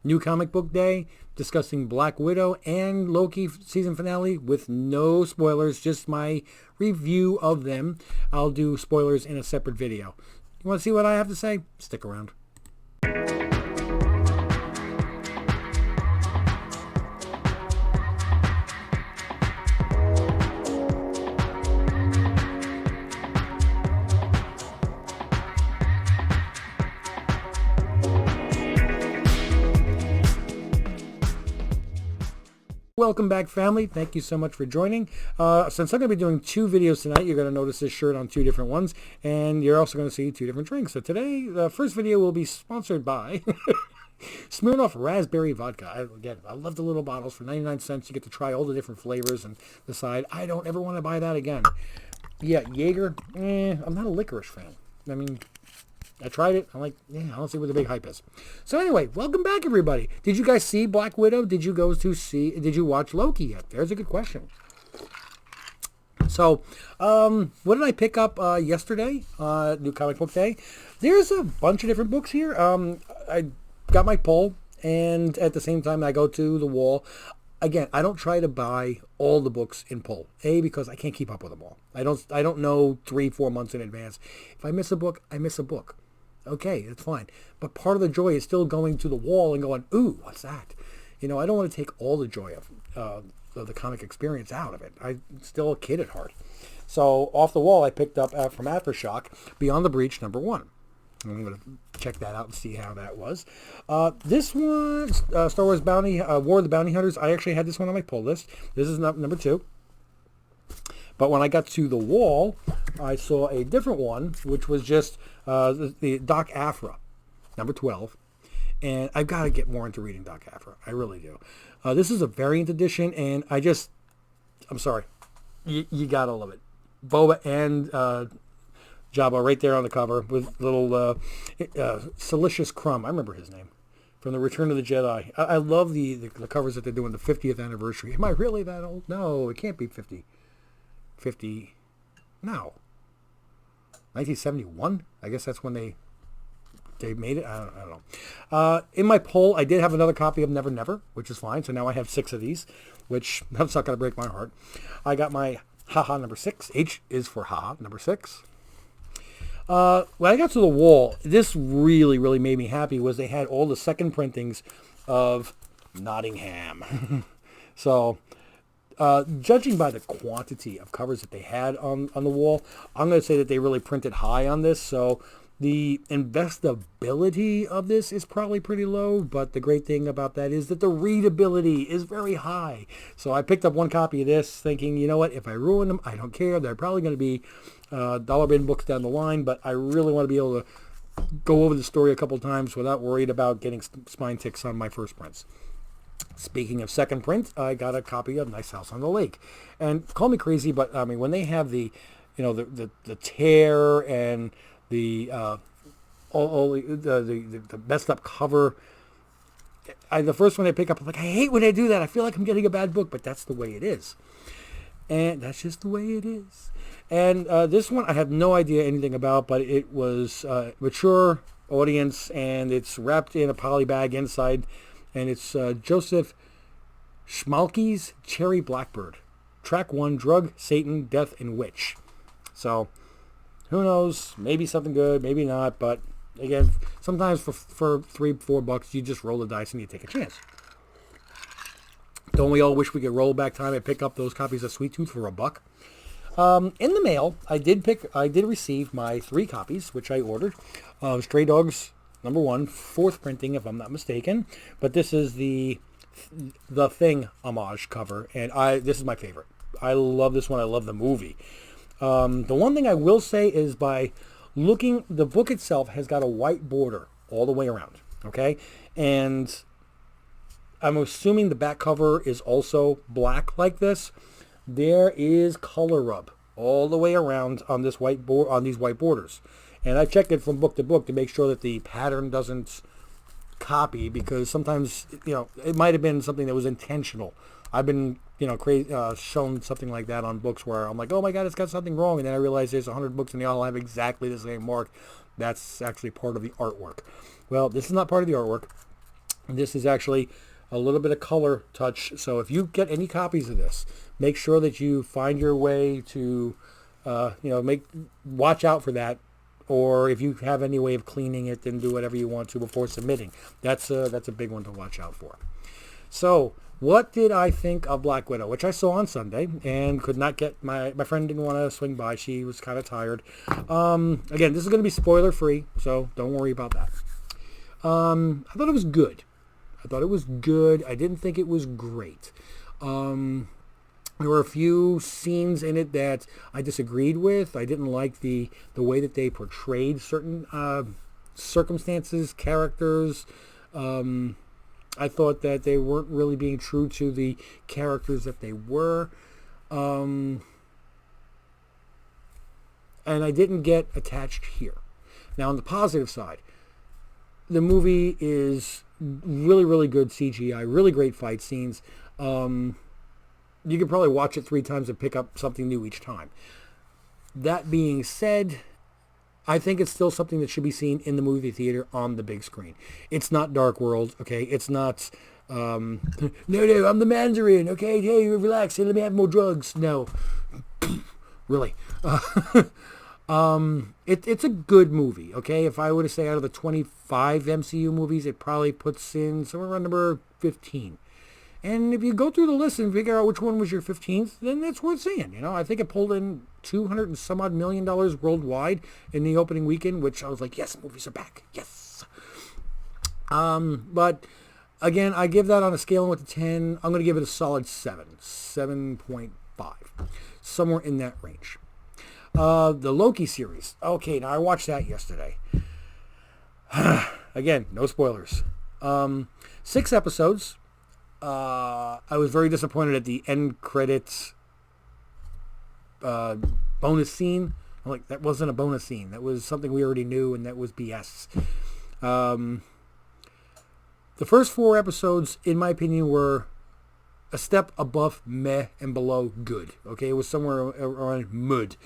New Comic Book Day, discussing Black Widow and Loki season finale with no spoilers, just my review of them. I'll do spoilers in a separate video. You want to see what I have to say? Stick around. Welcome back, family. Thank you so much for joining. Since I'm going to be doing two videos tonight, you're going to notice this shirt on two different ones, and you're also going to see two different drinks. So today, the first video will be sponsored by Smirnoff Raspberry Vodka. I love the little bottles. For 99 cents, you get to try all the different flavors and decide, I don't ever want to buy that again. Yeah, Jaeger, I'm not a licorice fan. I mean, I tried it. I'm like, yeah, I don't see what the big hype is. So anyway, welcome back, everybody. Did you guys see Black Widow? Did you watch Loki yet? There's a good question. So, what did I pick up yesterday? New Comic Book Day. There's a bunch of different books here. I got my pull, and at the same time, I go to the wall. Again, I don't try to buy all the books in pull. Because I can't keep up with them all. I don't know 3-4 months in advance. If I miss a book, I miss a book. Okay, that's fine. But part of the joy is still going to the wall and going, ooh, what's that? I don't want to take all the joy of the comic experience out of it. I'm still a kid at heart. So off the wall, I picked up from Aftershock, Beyond the Breach, #1. I'm going to check that out and see how that was. This one, Star Wars War of the Bounty Hunters, I actually had this one on my pull list. This is number 2. But when I got to the wall, I saw a different one, which was just the Doc Afra, number 12. And I've got to get more into reading Doc Afra. I really do. This is a variant edition, and I'm sorry. You got to love it. Boba and Jabba right there on the cover with little Silicious Crumb. I remember his name. From the Return of the Jedi. I love the covers that they're doing, the 50th anniversary. Am I really that old? No, it can't be 50. No. 1971? I guess that's when they made it. I don't know. In my poll, I did have another copy of Never Never, which is fine. So now I have 6 of these, which that's not going to break my heart. I got my Haha number 6. H is for Haha number 6. When I got to the wall, this really, really made me happy was they had all the second printings of Nottingham. So, judging by the quantity of covers that they had on the wall, I'm going to say that they really printed high on this. So the investability of this is probably pretty low, but the great thing about that is that the readability is very high. So I picked up one copy of this thinking, you know what, if I ruin them, I don't care. They're probably going to be dollar bin books down the line, but I really want to be able to go over the story a couple times without worried about getting spine ticks on my first prints. Speaking of second print, I got a copy of Nice House on the Lake. And call me crazy, but I mean, when they have the tear and the messed up cover, the first one I pick up, I'm like, I hate when they do that. I feel like I'm getting a bad book, but that's the way it is. And that's just the way it is. And this one I have no idea anything about, but it was mature audience, and it's wrapped in a poly bag inside. And it's Joseph Schmalke's Cherry Blackbird. Track 1, Drug, Satan, Death, and Witch. So, who knows? Maybe something good, maybe not. But, again, sometimes for $3-4, you just roll the dice and you take a chance. Don't we all wish we could roll back time and pick up those copies of Sweet Tooth for $1? In the mail, I did receive my 3 copies, which I ordered. Stray Dogs #1, 4th printing, if I'm not mistaken. But this is the Thing homage cover, and this is my favorite. I love this one. I love the movie. The one thing I will say is by looking, the book itself has got a white border all the way around. Okay, and I'm assuming the back cover is also black like this. There is color rub all the way around on this on these white borders. And I checked it from book to book to make sure that the pattern doesn't copy, because sometimes, it might have been something that was intentional. I've been, shown something like that on books where I'm like, oh my God, it's got something wrong. And then I realize there's 100 books and they all have exactly the same mark. That's actually part of the artwork. Well, this is not part of the artwork. This is actually a little bit of color touch. So if you get any copies of this, make sure that you find your way to, watch out for that. Or if you have any way of cleaning it, then do whatever you want to before submitting. That's a big one to watch out for. So what did I think of Black Widow, which I saw on Sunday and could not get, my friend didn't want to swing by. She was kind of tired. Again, this is going to be spoiler free, so don't worry about that. I thought it was good. I didn't think it was great. There were a few scenes in it that I disagreed with. I didn't like the way that they portrayed certain circumstances, characters. I thought that they weren't really being true to the characters that they were. And I didn't get attached here. Now, on the positive side, the movie is really, really good CGI, really great fight scenes. You could probably watch it 3 times and pick up something new each time. That being said, I think it's still something that should be seen in the movie theater on the big screen. It's not Dark World, okay? It's not, no, I'm the Mandarin, okay? Hey, relax, hey, let me have more drugs. No. Really. It's a good movie, okay? If I were to say out of the 25 MCU movies, it probably puts in somewhere around number 15. And if you go through the list and figure out which one was your 15th, then that's worth seeing. I think it pulled in $200 and some odd million worldwide in the opening weekend, which I was like, yes, movies are back. Yes. But again, I give that on a scale of 1 to 10. I'm going to give it a solid 7.5, somewhere in that range. The Loki series. Okay, now I watched that yesterday. Again, no spoilers. 6 episodes. I was very disappointed at the end credits bonus scene. I'm like, that wasn't a bonus scene. That was something we already knew, and that was BS. The first 4 episodes, in my opinion, were a step above meh and below good. Okay, it was somewhere around mud.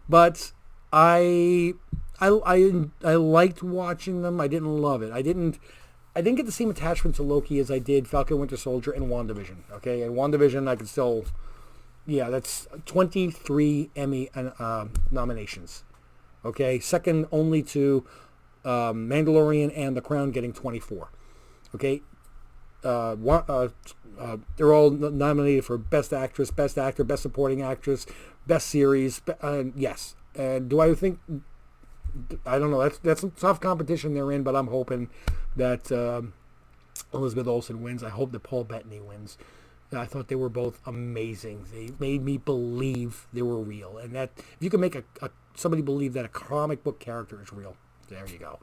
But I liked watching them. I didn't love it. I didn't get the same attachment to Loki as I did Falcon Winter Soldier and WandaVision. Okay, and WandaVision I could still, that's 23 Emmy nominations. Okay, second only to Mandalorian and The Crown getting 24. Okay, they're all nominated for Best Actress, Best Actor, Best Supporting Actress, Best Series. Yes, and do I think? I don't know. That's some tough competition they're in, but I'm hoping that Elizabeth Olsen wins. I hope that Paul Bettany wins. I thought they were both amazing. They made me believe they were real, and that if you can make somebody believe that a comic book character is real, there you go.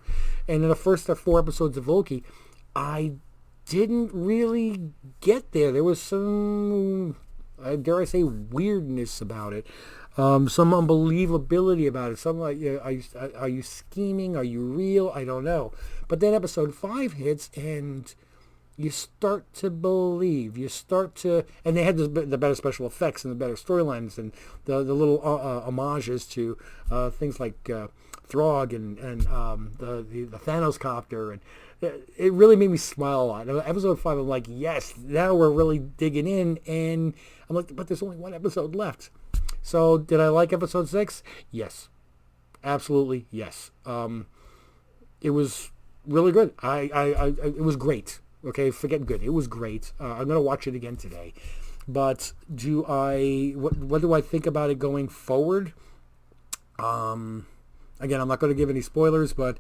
And in the first 4 episodes of Loki, I didn't really get there. There was some, dare I say, weirdness about it. Some unbelievability about it. Some like, are you scheming? Are you real? I don't know. But then episode 5 hits, and you start to believe. And they had the better special effects and the better storylines and the little homages to things like Throg and the Thanos copter, and it really made me smile a lot. Episode 5, I'm like, yes, now we're really digging in, and I'm like, but there's only 1 episode left. So, did I like episode 6? Yes. Absolutely, yes. It was really good. It was great. Okay, forget good. It was great. I'm going to watch it again today. But what do I think about it going forward? Again, I'm not going to give any spoilers, but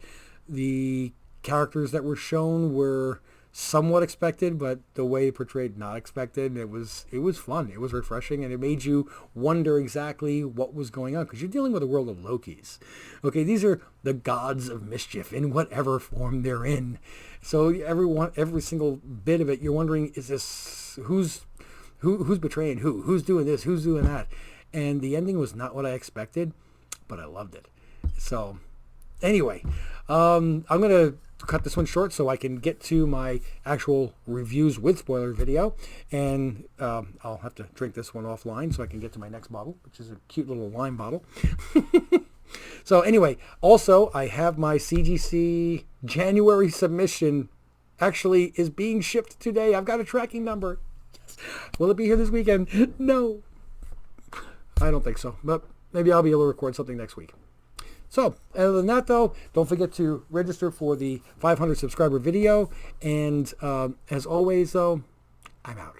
the characters that were shown were somewhat expected, but the way portrayed not expected. It was fun. It was refreshing, and it made you wonder exactly what was going on, because you're dealing with a world of Lokis. Okay, these are the gods of mischief in whatever form they're in. So every single bit of it, you're wondering, is this who's betraying who? Who's doing this? Who's doing that? And the ending was not what I expected, but I loved it. So anyway, I'm gonna cut this one short so I can get to my actual reviews with spoiler video, and I'll have to drink this one offline so I can get to my next bottle, which is a cute little lime bottle. So anyway, also I have my CGC January submission actually is being shipped today. I've got a tracking number. Yes. Will it be here this weekend? No. I don't think so, but maybe I'll be able to record something next week. So, other than that, though, don't forget to register for the 500 subscriber video. And as always, though, I'm out.